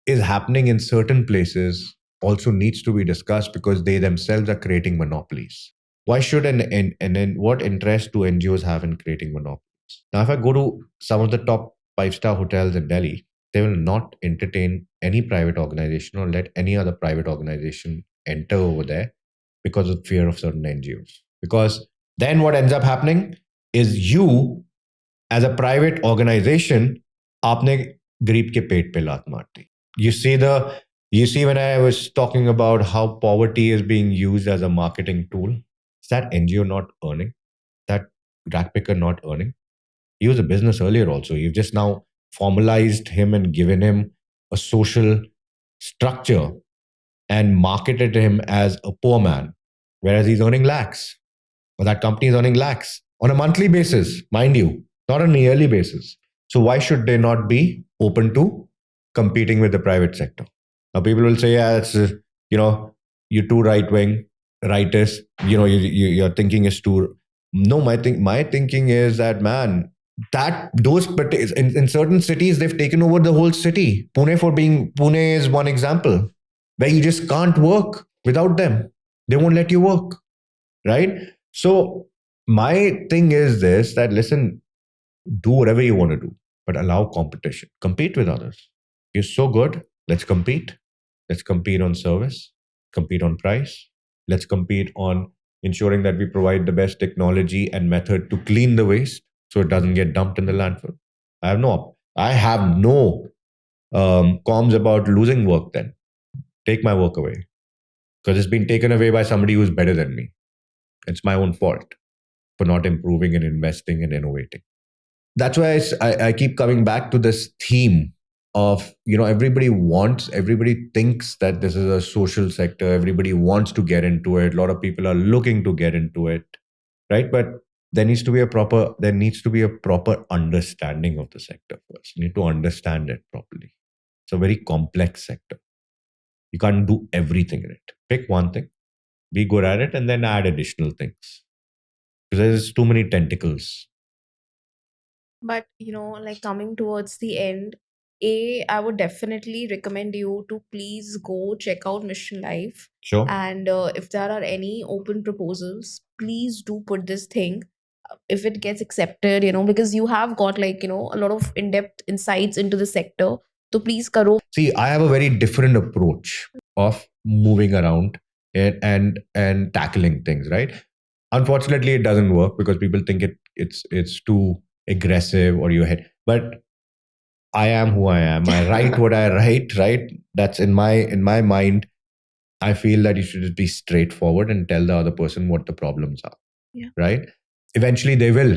Is happening in certain places also needs to be discussed because they themselves are creating monopolies. Why should and what interest do NGOs have in creating monopolies? Now, if I go to some of the top 5-star hotels in Delhi, they will not entertain any private organization or let any other private organization enter over there because of fear of certain NGOs. Because then what ends up happening is you, as a private organization, आपने गरीब के पेट पे लात मार दी. You see You see, when I was talking about how poverty is being used as a marketing tool, is that NGO not earning? That rat picker not earning? He was a business earlier also. You've just now formalized him and given him a social structure and marketed him as a poor man, whereas he's earning lakhs. But that company is earning lakhs on a monthly basis, mind you, not on a yearly basis. So why should they not be open to competing with the private sector? Now people will say, yeah, it's you're too right wing, rightist. Your thinking is too. No, my thinking is that, man, that those but in certain cities they've taken over the whole city. Pune is one example where you just can't work without them. They won't let you work, right? So my thing is this: that listen, do whatever you want to do, but allow competition. Compete with others. You're so good. Let's compete. Let's compete on service. Compete on price. Let's compete on ensuring that we provide the best technology and method to clean the waste so it doesn't get dumped in the landfill. I have no qualms about losing work. Then take my work away because it's been taken away by somebody who's better than me. It's my own fault for not improving and investing and innovating. That's why I keep coming back to this theme of, everybody thinks that this is a social sector. Everybody wants to get into it. A lot of people are looking to get into it, right? But there needs to be a proper understanding of the sector first. You need to understand it properly. It's a very complex sector. You can't do everything in it. Pick one thing, be good at it, and then add additional things. Because there's too many tentacles. But like coming towards the end, I would definitely recommend you to please go check out Mission Life. Sure. And if there are any open proposals, please do put this thing. If it gets accepted, because you have got a lot of in-depth insights into the sector. So please karo. See, I have a very different approach of moving around and tackling things, right? Unfortunately, it doesn't work because people think it's too aggressive or you hit. But I am who I am. I write what I write, right? That's in my mind. I feel that you should just be straightforward and tell the other person what the problems are. Yeah. Right? Eventually they will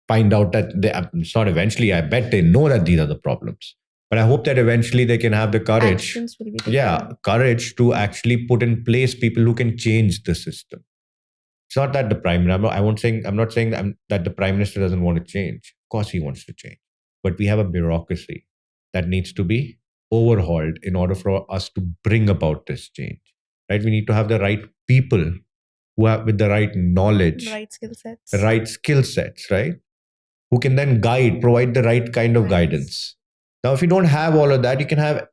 find out that it's not eventually, I bet they know that these are the problems. But I hope that eventually they can have the courage. Actions will be taken. Courage to actually put in place people who can change the system. It's not that the prime minister, I'm not saying that the prime minister doesn't want to change. Of course he wants to change. But we have a bureaucracy that needs to be overhauled in order for us to bring about this change. Right? We need to have the right people who have with the right knowledge, right skill sets. the right skill sets, right? Who can then provide the right kind of Right. guidance. Now, if you don't have all of that, you can have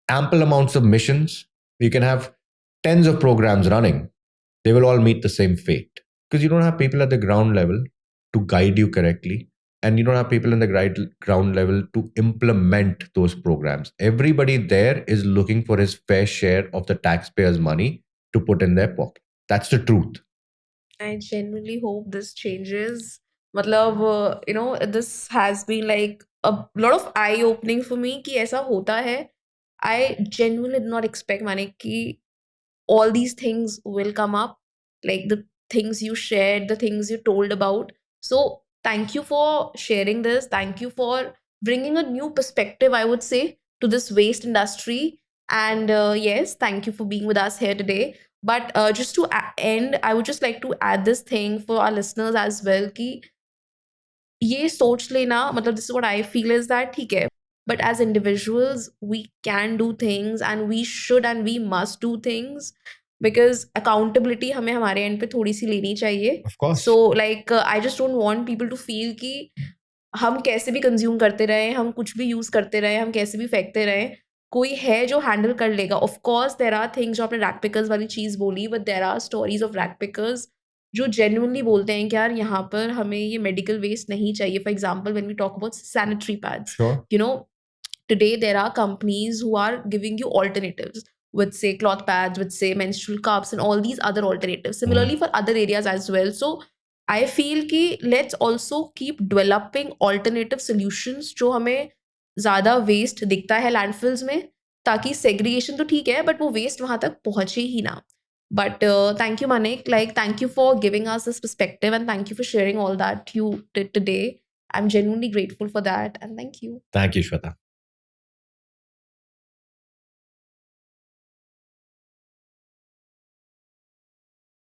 ample amounts of missions. You can have tens of programs running. They will all meet the same fate because you don't have people at the ground level to guide you correctly. And you don't have people in the ground level to implement those programs. Everybody there is looking for his fair share of the taxpayers' money to put in their pocket. That's the truth. I genuinely hope this changes. Matlab, this has been like a lot of eye-opening for me कि ऐसा होता है. I genuinely did not expect, Manik, कि all these things will come up. Like the things you shared, the things you told about. So thank you for sharing this. Thank you for bringing a new perspective, I would say, to this waste industry. And yes, thank you for being with us here today. But just to end, I would just like to add this thing for our listeners as well कि ये सोच लेना, मतलब this is what I feel is that ठीक है, but as individuals we can do things and we should and we must do things because accountability हमें हमारे end पे थोड़ी सी लेनी चाहिए. Of course. So like I just don't want people to feel कि हम कैसे भी कंज्यूम करते रहें, हम कुछ भी यूज करते रहें, हम कैसे भी फेंकते रहें, कोई है जो हैंडल कर लेगा. Of course there are things, जो आपने रैक पिकर्स वाली चीज बोली, but there are stories of rag pickers जो जेन्युइनली बोलते हैं कि यार यहाँ पर हमें ये मेडिकल वेस्ट नहीं चाहिए. For example when we talk about sanitary pads, Sure. Today there are companies who are giving you alternatives with say cloth pads, with say menstrual cups and all these other alternatives. Similarly for other areas as well. So I feel कि let's also keep developing alternative solutions जो हमें ज़्यादा waste दिखता है landfills में, ताकि segregation तो ठीक है बट वो वेस्ट वहां तक पहुंचे ही ना. But thank you, Manik. Like, thank you for giving us this perspective and thank you for sharing all that you did today. I'm genuinely grateful for that and thank you. Thank you, Shweta.